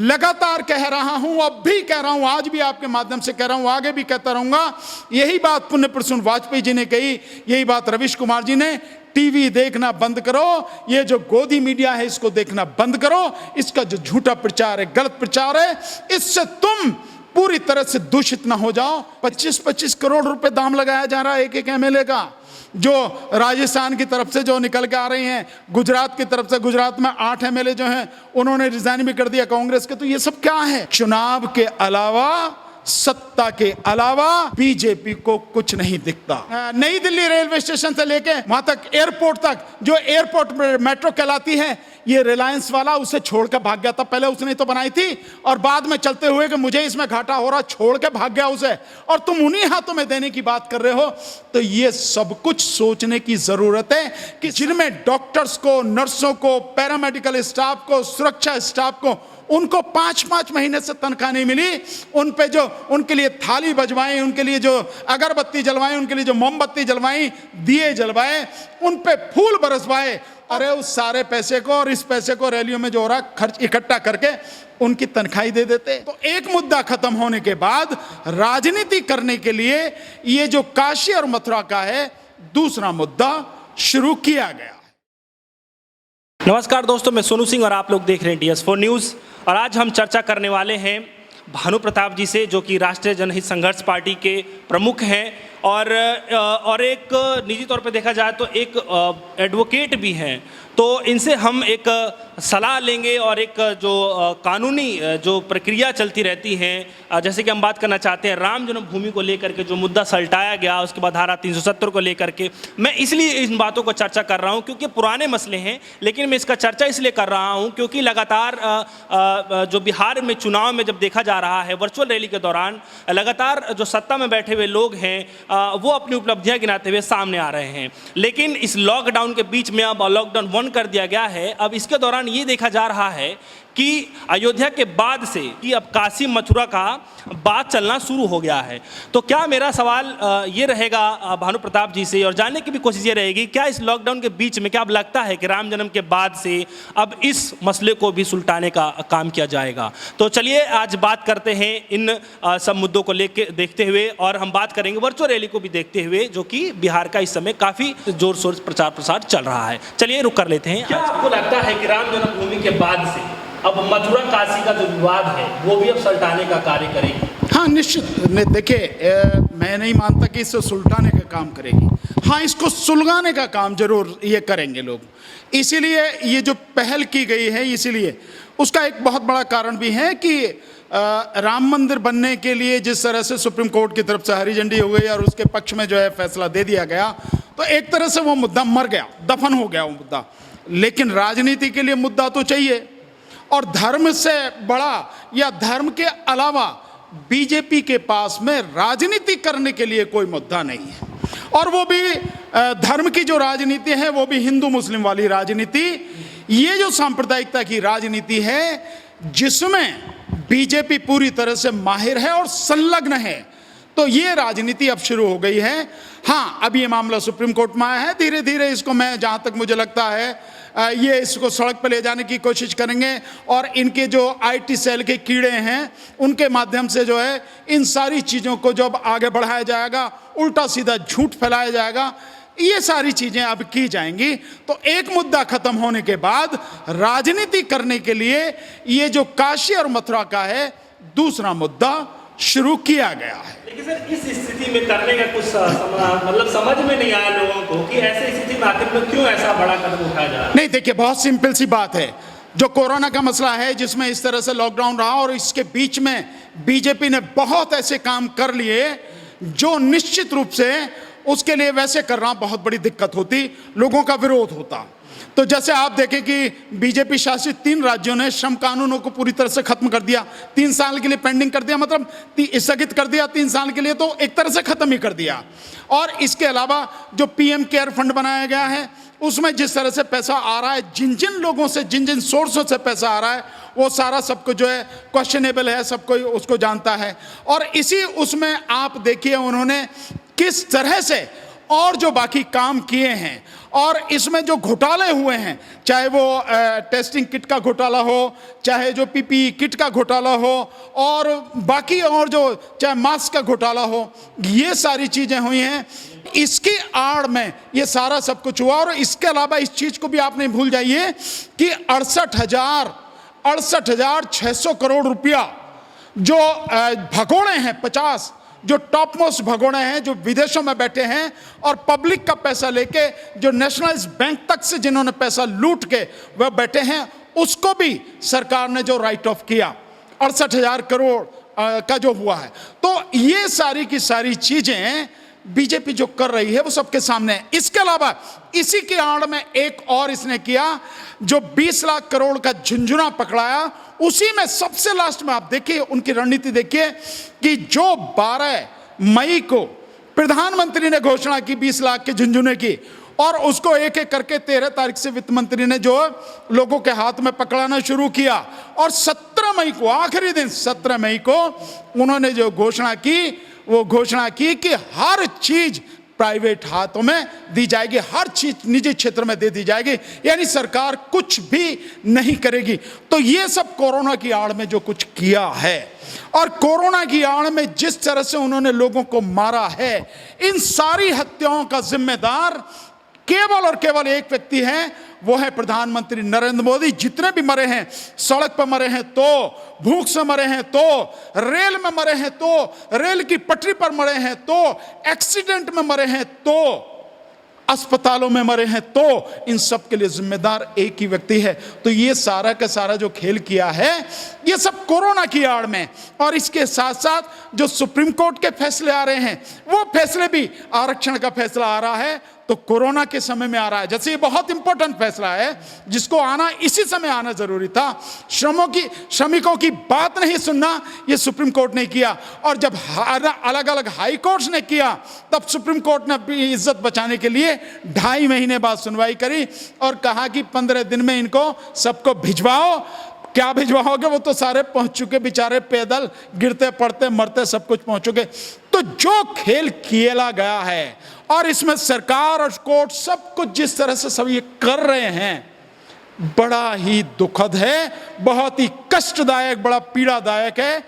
लगातार कह रहा हूं, अब भी कह रहा हूं, आज भी आपके माध्यम से कह रहा हूं, आगे भी कहता रहूंगा। यही बात पुण्य प्रसून वाजपेयी जी ने कही, यही बात रवीश कुमार जी ने। टीवी देखना बंद करो, ये जो गोदी मीडिया है इसको देखना बंद करो। इसका जो झूठा प्रचार है, गलत प्रचार है, इससे तुम पूरी तरह से दूषित ना हो जाओ। 25-25 करोड़ रुपए दाम लगाया जा रहा है एक एमएलए का, जो राजस्थान की तरफ से जो निकल के आ रही हैं, गुजरात की तरफ से। गुजरात में 8 एमएलए जो हैं उन्होंने रिजाइन भी कर दिया कांग्रेस के। तो ये सब क्या है? चुनाव के अलावा, सत्ता के अलावा बीजेपी को कुछ नहीं दिखता। नई दिल्ली रेलवे स्टेशन से लेके वहां तक, एयरपोर्ट तक, जो एयरपोर्ट मेट्रो कहलाती है, ये रिलायंस वाला उसे छोड़कर भाग गया था। पहले उसने तो बनाई थी और बाद में चलते हुए कि मुझे इसमें घाटा हो रहा, छोड़ के भाग गया उसे, और तुम उन्हीं हाथों में देने की बात कर रहे हो। तो ये सब कुछ सोचने की जरूरत है कि जिनमें डॉक्टर्स को, नर्सों को, पैरामेडिकल स्टाफ को, सुरक्षा स्टाफ को, उनको 5-5 महीने से तनख्वाह नहीं मिली, उन पे जो उनके लिए थाली बजवाई, उनके लिए जो अगरबत्ती जलवाई, उनके लिए जो मोमबत्ती जलवाई, दिए जलवाए, उन पे फूल बरसवाए, अरे उस सारे पैसे को और इस पैसे को रैलियों में जो हो रहा खर्च इकट्ठा करके उनकी तनख्वाही दे देते। तो एक मुद्दा खत्म होने के बाद राजनीति करने के लिए ये जो काशी और मथुरा का है, दूसरा मुद्दा शुरू किया गया। नमस्कार दोस्तों, मैं सोनू सिंह और आप लोग देख रहे हैं DS4 न्यूज़। और आज हम चर्चा करने वाले हैं भानु प्रताप जी से, जो कि राष्ट्रीय जनहित संघर्ष पार्टी के प्रमुख हैं और एक निजी तौर पे देखा जाए तो एक एडवोकेट भी हैं। तो इनसे हम एक सलाह लेंगे और एक जो कानूनी जो प्रक्रिया चलती रहती है, जैसे कि हम बात करना चाहते हैं राम जन्मभूमि को लेकर के जो मुद्दा सलटाया गया, उसके बाद धारा 370 को लेकर के। मैं इसलिए इन बातों को चर्चा कर रहा हूं क्योंकि पुराने मसले हैं, लेकिन मैं इसका चर्चा इसलिए कर रहा हूं क्योंकि लगातार जो बिहार में चुनाव में जब देखा जा रहा है, वर्चुअल रैली के दौरान लगातार जो सत्ता में बैठे हुए लोग हैं वो अपनी उपलब्धियां गिनाते हुए सामने आ रहे हैं। लेकिन इस लॉकडाउन के बीच में अब लॉकडाउन 1 कर दिया गया है। अब इसके दौरान ये देखा जा रहा है कि अयोध्या के बाद से कि अब काशी मथुरा का बात चलना शुरू हो गया है। तो क्या मेरा सवाल ये रहेगा भानु प्रताप जी से, और जानने की भी कोशिश ये रहेगी, क्या इस लॉकडाउन के बीच में क्या अब लगता है कि राम जन्म के बाद से अब इस मसले को भी सुलटाने का काम किया जाएगा? तो चलिए आज बात करते हैं इन सब मुद्दों को लेकर देखते हुए, और हम बात करेंगे वर्चुअल रैली को भी देखते हुए, जो कि बिहार का इस समय काफ़ी जोर शोर प्रचार प्रसार चल रहा है। चलिए रुक कर लेते हैं। क्या आपको लगता है कि राम जन्मभूमि के बाद से अब मथुरा काशी का जो विवाद है वो भी अब सुलटाने का कार्य करेगी? हाँ, निश्चित। देखिए, मैं नहीं मानता कि इससे सुलटाने का काम करेगी। हाँ, इसको सुलगाने का काम जरूर ये करेंगे लोग। इसीलिए ये जो पहल की गई है, इसीलिए उसका एक बहुत बड़ा कारण भी है कि राम मंदिर बनने के लिए जिस तरह से सुप्रीम कोर्ट की तरफ से हरी झंडी हो गई और उसके पक्ष में जो है फैसला दे दिया गया, तो एक तरह से वो मुद्दा मर गया, दफन हो गया वो मुद्दा। लेकिन राजनीति के लिए मुद्दा तो चाहिए, और धर्म से बड़ा या धर्म के अलावा बीजेपी के पास में राजनीति करने के लिए कोई मुद्दा नहीं है। और वो भी धर्म की जो राजनीति है वो भी हिंदू मुस्लिम वाली राजनीति। ये जो सांप्रदायिकता की राजनीति है जिसमें बीजेपी पूरी तरह से माहिर है और संलग्न है, तो ये राजनीति अब शुरू हो गई है। हाँ, अब ये मामला सुप्रीम कोर्ट में आया है, धीरे धीरे इसको, मैं जहाँ तक मुझे लगता है, ये इसको सड़क पर ले जाने की कोशिश करेंगे, और इनके जो IT सेल के कीड़े हैं उनके माध्यम से जो है इन सारी चीज़ों को जब आगे बढ़ाया जाएगा, उल्टा सीधा झूठ फैलाया जाएगा, ये सारी चीज़ें अब की जाएंगी। तो एक मुद्दा खत्म होने के बाद राजनीति करने के लिए ये जो काशी और मथुरा का है, दूसरा मुद्दा शुरू किया गया है। लेकिन सर, इस स्थिति में करने का कुछ मतलब समझ में नहीं आया लोगों को कि ऐसे स्थिति में आखिर में क्यों ऐसा बड़ा कदम उठाया जा रहा है? नहीं, देखिए, बहुत सिंपल सी बात है। जो कोरोना का मसला है जिसमें इस तरह से लॉकडाउन रहा, और इसके बीच में बीजेपी ने बहुत ऐसे काम कर लिए जो निश्चित रूप से उसके लिए वैसे करना बहुत बड़ी दिक्कत होती, लोगों का विरोध होता। तो जैसे आप देखें कि बीजेपी शासित 3 राज्यों ने श्रम कानूनों को पूरी तरह से खत्म कर दिया, 3 साल के लिए पेंडिंग कर दिया, मतलब स्थगित कर दिया 3 साल के लिए, तो एक तरह से खत्म ही कर दिया। और इसके अलावा जो PM केयर फंड बनाया गया है उसमें जिस तरह से पैसा आ रहा है, जिन जिन लोगों से, जिन जिन सोर्सों से पैसा आ रहा है, वो सारा सबको जो है क्वेश्चनेबल है, सबको उसको जानता है। और इसी उसमें आप देखिए उन्होंने किस तरह से और जो बाकी काम किए हैं, और इसमें जो घोटाले हुए हैं, चाहे वो टेस्टिंग किट का घोटाला हो, चाहे जो पीपीई किट का घोटाला हो, और बाकी और जो चाहे मास्क का घोटाला हो, ये सारी चीजें हुई हैं। इसकी आड़ में ये सारा सब कुछ हुआ। और इसके अलावा इस चीज को भी आप नहीं भूल जाइए कि 68,600 करोड़ रुपया जो भगोड़े हैं, 50 जो टॉप मोस्ट भगोड़े हैं जो विदेशों में बैठे हैं और पब्लिक का पैसा लेके जो नेशनलाइज बैंक तक से जिन्होंने पैसा लूट के वह बैठे हैं, उसको भी सरकार ने जो राइट ऑफ किया 68,000 करोड़ का जो हुआ है। तो ये सारी की सारी चीजें बीजेपी जो कर रही है वो सबके सामने है। इसके अलावा इसी के आड़ में एक और इसने किया, जो 20 लाख करोड़ का झुंझुना पकड़ाया। उसी में सबसे लास्ट में आप देखिए उनकी रणनीति देखिए कि जो 12 मई को प्रधानमंत्री ने घोषणा की 20 लाख के झुंझुने की, और उसको एक एक करके 13 तारीख से वित्त मंत्री ने जो लोगों के हाथ में पकड़ाना शुरू किया, और 17 मई को आखिरी दिन 17 मई को उन्होंने जो घोषणा की वो घोषणा की कि हर चीज प्राइवेट हाथों में दी जाएगी, हर चीज निजी क्षेत्र में दे दी जाएगी, यानी सरकार कुछ भी नहीं करेगी। तो ये सब कोरोना की आड़ में जो कुछ किया है, और कोरोना की आड़ में जिस तरह से उन्होंने लोगों को मारा है, इन सारी हत्याओं का जिम्मेदार केवल और केवल एक व्यक्ति है, वो है प्रधानमंत्री नरेंद्र मोदी। जितने भी मरे हैं, सड़क पर मरे हैं तो, भूख से मरे हैं तो, रेल में मरे हैं तो, रेल की पटरी पर मरे हैं तो, एक्सीडेंट में मरे हैं तो, अस्पतालों में मरे हैं तो, इन सब के लिए जिम्मेदार एक ही व्यक्ति है। तो ये सारा का सारा जो खेल किया है, ये सब कोरोना की आड़ में। और इसके साथ साथ जो सुप्रीम कोर्ट के फैसले आ रहे हैं, वो फैसले भी, आरक्षण का फैसला आ रहा है तो कोरोना के समय में आ रहा है। जैसे ये बहुत इंपॉर्टेंट फैसला है जिसको आना इसी समय आना जरूरी था। श्रमिकों की बात नहीं सुनना, ये सुप्रीम कोर्ट ने किया। और जब अलग अलग हाई कोर्ट्स ने किया, तब सुप्रीम कोर्ट ने अपनी इज्जत बचाने के लिए 2.5 महीने बाद सुनवाई करी और कहा कि 15 दिन में इनको सबको भिजवाओ। क्या भिजवाओगे, वो तो सारे पहुंच चुके बेचारे, पैदल गिरते पड़ते मरते सब कुछ पहुंच चुके। तो जो खेल खेला गया है, और इसमें सरकार और कोर्ट सब कुछ जिस तरह से सब ये कर रहे हैं, बड़ा ही दुखद है, बहुत ही कष्टदायक, बड़ा पीड़ादायक है।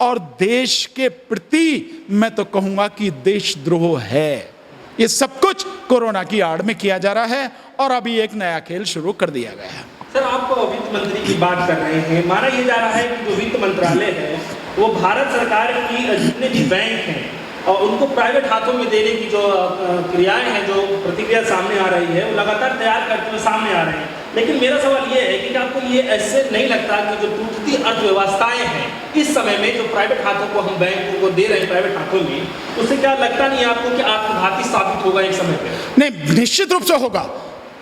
और देश के प्रति मैं तो कहूंगा कि देशद्रोह है। ये सब कुछ कोरोना की आड़ में किया जा रहा है, और अभी एक नया खेल शुरू कर दिया गया है। सर, आप वित्त मंत्री की बात कर रहे हैं। माना यह जा रहा है कि जो वित्त मंत्रालय है वो भारत सरकार की जितने भी बैंक हैं और उनको प्राइवेट हाथों में देने की जो क्रियाएं हैं, जो प्रतिक्रिया सामने आ रही है, वो लगातार तैयार करते हुए सामने आ रहे हैं। लेकिन मेरा सवाल ये है कि आपको ये ऐसे नहीं लगता कि जो टूटती अर्थव्यवस्थाएं हैं इस समय में, जो प्राइवेट हाथों को हम बैंकों को दे रहे हैं प्राइवेट हाथों में, उससे क्या लगता नहीं आपको कि आत्मघाती साबित होगा एक समय पर? नहीं, निश्चित रूप से होगा।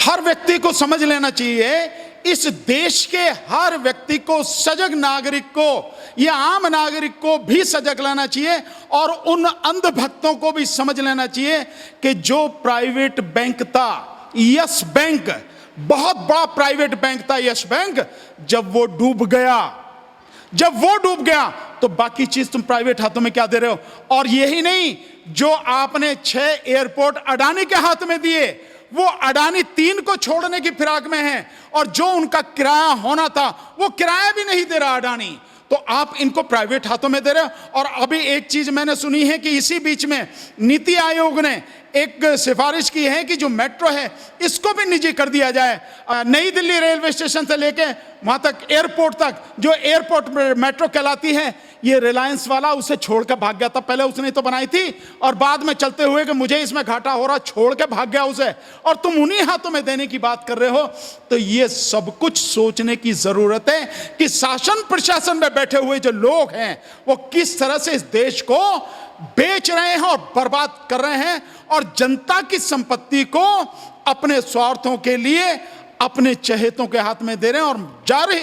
हर व्यक्ति को समझ लेना चाहिए, इस देश के हर व्यक्ति को, सजग नागरिक को या आम नागरिक को भी सजग लेना चाहिए, और उन अंधभक्तों को भी समझ लेना चाहिए कि जो प्राइवेट बैंक था, यस बैंक, बहुत बड़ा प्राइवेट बैंक था यस बैंक, जब वो डूब गया तो बाकी चीज तुम प्राइवेट हाथों में क्या दे रहे हो। और यही नहीं, जो आपने 6 एयरपोर्ट अडानी के हाथ में दिए, वो अडानी 3 को छोड़ने की फिराक में है, और जो उनका किराया होना था वो किराया भी नहीं दे रहा अडानी, तो आप इनको प्राइवेट हाथों में दे रहे हो। और अभी एक चीज मैंने सुनी है कि इसी बीच में नीति आयोग ने एक सिफारिश की है कि जो मेट्रो है इसको भी निजी कर दिया जाए। नई दिल्ली रेलवे स्टेशन से लेके वहां तक, एयरपोर्ट तक, जो एयरपोर्ट मेट्रो कहलाती है, ये रिलायंस वाला उसे छोड़ के भाग गया था। पहले उसने तो बनाई थी और बाद में चलते हुए कि मुझे इसमें घाटा हो रहा, छोड़ के भाग गया उसे, और तुम उन्हीं हाथों में देने की बात कर रहे हो। तो ये सब कुछ सोचने की जरूरत है कि शासन प्रशासन में बैठे हुए जो लोग हैं वो किस तरह से इस देश को बेच रहे हैं और बर्बाद कर रहे हैं, और जनता की संपत्ति को अपने स्वार्थों के लिए अपने चहेतों के हाथ में दे रहे हैं। और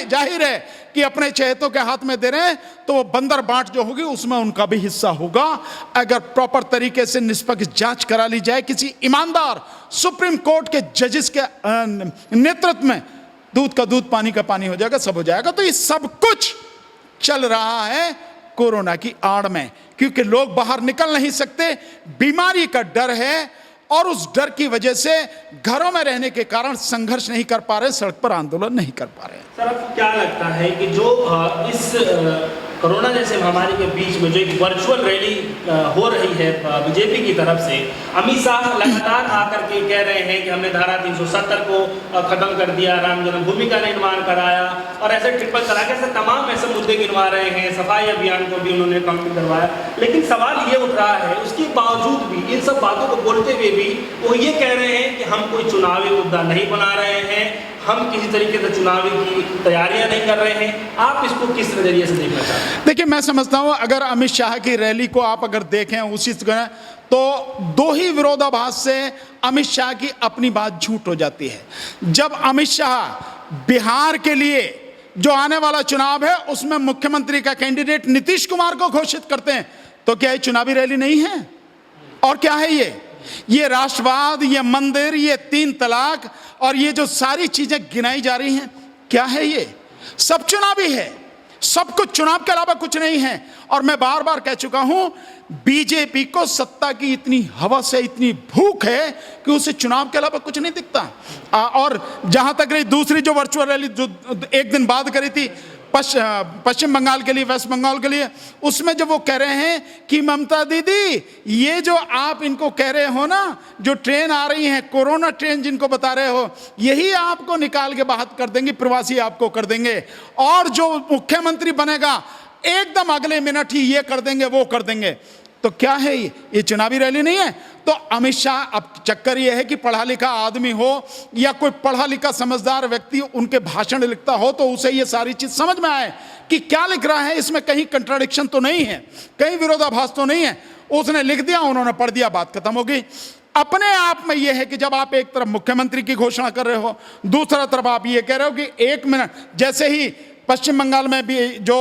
जाहिर है कि अपने चहेतों के हाथ में दे रहे हैं तो वो बंदर बांट जो होगी उसमें उनका भी हिस्सा होगा। अगर प्रॉपर तरीके से निष्पक्ष जांच करा ली जाए किसी ईमानदार सुप्रीम कोर्ट के जजेस के नेतृत्व में, दूध का दूध पानी का पानी हो जाएगा, सब हो जाएगा। तो ये सब कुछ चल रहा है कोरोना की आड़ में, क्योंकि लोग बाहर निकल नहीं सकते, बीमारी का डर है, और उस डर की वजह से घरों में रहने के कारण संघर्ष नहीं कर पा रहे, सड़क पर आंदोलन नहीं कर पा रहे। सर, आपको क्या लगता है कि जो इस कोरोना जैसे महामारी के बीच में जो एक वर्चुअल रैली हो रही है बीजेपी की तरफ से, अमित शाह लगातार आकर के कह रहे हैं कि हमने धारा 370 को खत्म कर दिया, राम जन्मभूमि का निर्माण कराया, और ऐसे ट्रिपल तलाक से तमाम ऐसे मुद्दे गिनवा रहे हैं, सफाई अभियान को भी उन्होंने कंप्लीट करवाया। लेकिन सवाल ये उठ रहा है, उसके बावजूद भी इन सब बातों को बोलते हुए भी वो ये कह रहे हैं कि हम कोई चुनावी मुद्दा नहीं बना रहे हैं, हम किसी तरीके से चुनावी की तैयारियां नहीं कर रहे हैं। आप इसको किस नजरिए से देखना चाहते हैं? देखिए, मैं समझता हूं अगर अमित शाह की रैली को आप अगर देखें उसी तरह, तो दो ही विरोधाभास से अमित शाह की अपनी बात झूठ हो जाती है। जब अमित शाह बिहार के लिए जो आने वाला चुनाव है उसमें मुख्यमंत्री का कैंडिडेट नीतीश कुमार को घोषित करते हैं, तो क्या ये चुनावी रैली नहीं है? और क्या है ये राष्ट्रवाद, ये मंदिर, ये 3 तलाक और ये जो सारी चीजें गिनाई जा रही हैं, क्या है ये? सब चुनावी है, सब कुछ चुनाव के अलावा कुछ नहीं है। और मैं बार बार कह चुका हूं, बीजेपी को सत्ता की इतनी हवस है, इतनी भूख है कि उसे चुनाव के अलावा कुछ नहीं दिखता। और जहां तक रही दूसरी जो वर्चुअल रैली जो एक दिन बाद करी थी पश्चिम बंगाल के लिए, वेस्ट बंगाल के लिए, उसमें जब वो कह रहे हैं कि ममता दीदी, ये जो आप इनको कह रहे हो ना, जो ट्रेन आ रही है, कोरोना ट्रेन जिनको बता रहे हो, यही आपको निकाल के बाहर कर देंगे, प्रवासी आपको कर देंगे, और जो मुख्यमंत्री बनेगा एकदम अगले मिनट ही ये कर देंगे, वो कर देंगे। तो क्या है ये चुनावी रैली नहीं है? तो अमित शाह, अब चक्कर ये है कि पढ़ा लिखा आदमी हो या कोई पढ़ा लिखा समझदार व्यक्ति उनके भाषण लिखता हो तो उसे ये सारी चीज समझ में आए कि क्या लिख रहा है, इसमें कहीं कंट्राडिक्शन तो नहीं है, कहीं विरोधाभास तो नहीं है। उसने लिख दिया, उन्होंने पढ़ दिया, बात खत्म हो गई। अपने आप में यह है कि जब आप एक तरफ मुख्यमंत्री की घोषणा कर रहे हो, दूसरा तरफ आप ये कह रहे हो कि 1 मिनट, जैसे ही पश्चिम बंगाल में भी जो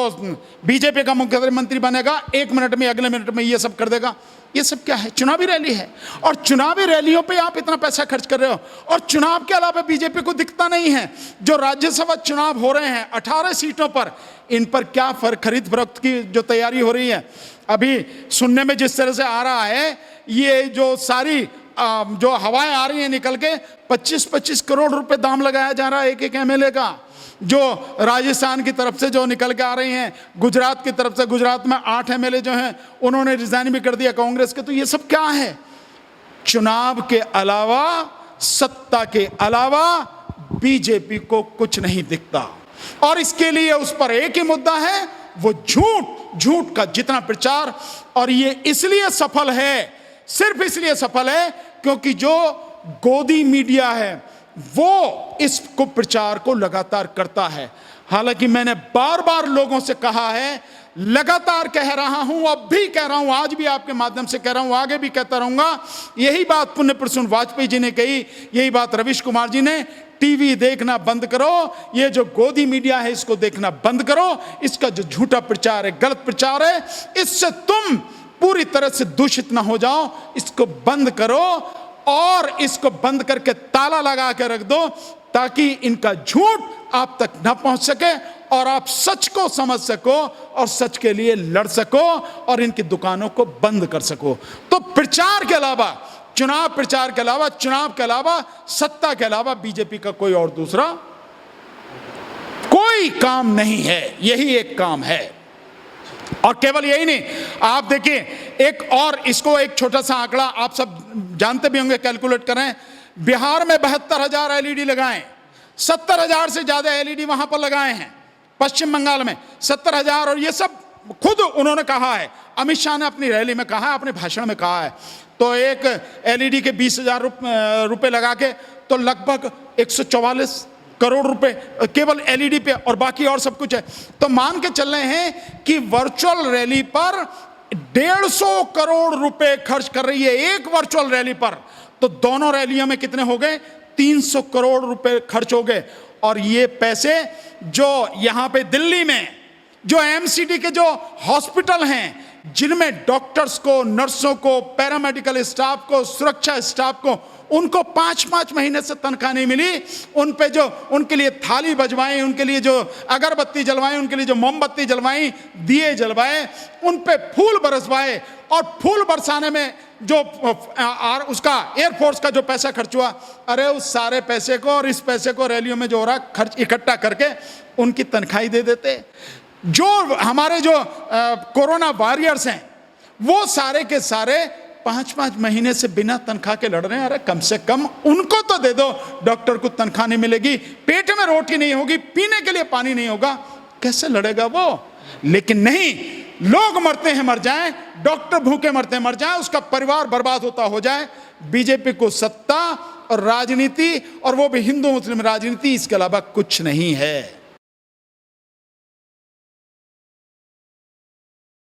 बीजेपी का मुख्यमंत्री बनेगा 1 मिनट में, अगले मिनट में ये सब कर देगा। ये सब क्या है? चुनावी रैली है। और चुनावी रैलियों पे आप इतना पैसा खर्च कर रहे हो, और चुनाव के अलावा बीजेपी को दिखता नहीं है। जो राज्यसभा चुनाव हो रहे हैं 18 सीटों पर, इन पर क्या खरीद फरोख्त की जो तैयारी हो रही है, अभी सुनने में जिस तरह से आ रहा है, ये जो सारी जो हवाएं आ रही हैं निकल के, 25-25 करोड़ रुपए दाम लगाया जा रहा है एक एमएलए का। जो राजस्थान की तरफ से जो निकल के आ रही हैं, गुजरात की तरफ से, गुजरात में 8 एमएलए जो हैं उन्होंने रिजाइन भी कर दिया कांग्रेस के। तो ये सब क्या है? चुनाव के अलावा, सत्ता के अलावा बीजेपी को कुछ नहीं दिखता। और इसके लिए उस पर एक ही मुद्दा है, वो झूठ का जितना प्रचार। और ये इसलिए सफल है, सिर्फ इसलिए सफल है क्योंकि जो गोदी मीडिया है वो इसको प्रचार को लगातार करता है। हालांकि मैंने बार बार लोगों से कहा है, लगातार कह रहा हूं, अब भी कह रहा हूं, आज भी आपके माध्यम से कह रहा हूं, आगे भी कहता रहूंगा। यही बात पुण्य प्रसून वाजपेयी जी ने कही, यही बात रविश कुमार जी ने, टीवी देखना बंद करो, ये जो गोदी मीडिया है इसको देखना बंद करो, इसका जो झूठा प्रचार है, गलत प्रचार है, इससे तुम पूरी तरह से दूषित ना हो जाओ, इसको बंद करो। और इसको बंद करके ताला लगा के रख दो, ताकि इनका झूठ आप तक न पहुंच सके और आप सच को समझ सको और सच के लिए लड़ सको और इनकी दुकानों को बंद कर सको। तो प्रचार के अलावा, चुनाव प्रचार के अलावा, चुनाव के अलावा, सत्ता के अलावा बीजेपी का कोई और दूसरा कोई काम नहीं है। यही एक काम है। और केवल यही नहीं, आप देखिए एक और, इसको एक छोटा सा आंकड़ा आप सब जानते भी होंगे, कैलकुलेट करें। बिहार में 72,000 एलईडी लगाए, 70,000 से ज्यादा एलईडी वहां पर लगाए हैं। पश्चिम बंगाल में 70,000, और ये सब खुद उन्होंने कहा है, अमित शाह ने अपनी रैली में कहा है, अपने भाषण में कहा है। तो एक एलईडी के 20,000 रुपए लगा के तो लगभग 144 करोड़ रुपए केवल एलईडी पे, और बाकी और सब कुछ है। तो मान के चल रहे हैं कि वर्चुअल रैली पर 150 करोड़ रुपए खर्च कर रही है, एक वर्चुअल रैली पर। तो दोनों रैलियों में कितने हो गए? 300 करोड़ रुपए खर्च हो गए। और ये पैसे जो यहां पे दिल्ली में जो एमसीडी के जो हॉस्पिटल हैं, जिनमें डॉक्टर्स को, नर्सों को, पैरामेडिकल स्टाफ को, सुरक्षा स्टाफ को, उनको 5-5 महीने से तनख्वाह नहीं मिली। उन पे जो उनके लिए थाली बजवाएं, उनके लिए जो अगरबत्ती जलवाएं, उनके लिए जो मोमबत्ती जलवाएं, दिए जलवाए, उन पे फूल बरसवाए, और फूल बरसाने में जो उसका एयरफोर्स का जो पैसा खर्च हुआ, अरे उस सारे पैसे को और इस पैसे को रैलियों में जो हो रहा खर्च इकट्ठा करके उनकी तनख्वाही दे देते। जो हमारे जो कोरोना वॉरियर्स हैं वो सारे के सारे 5-5 महीने से बिना तनख्वाह के लड़ रहे हैं। अरे कम से कम उनको तो दे दो। डॉक्टर को तनख्वाह नहीं मिलेगी, पेट में रोटी नहीं होगी, पीने के लिए पानी नहीं होगा, कैसे लड़ेगा वो? लेकिन नहीं, लोग मरते हैं मर जाएं, डॉक्टर भूखे मरते हैं मर जाएं, उसका परिवार बर्बाद होता हो जाए। बीजेपी को सत्ता और राजनीति, और वो भी हिंदू मुस्लिम राजनीति, इसके अलावा कुछ नहीं है।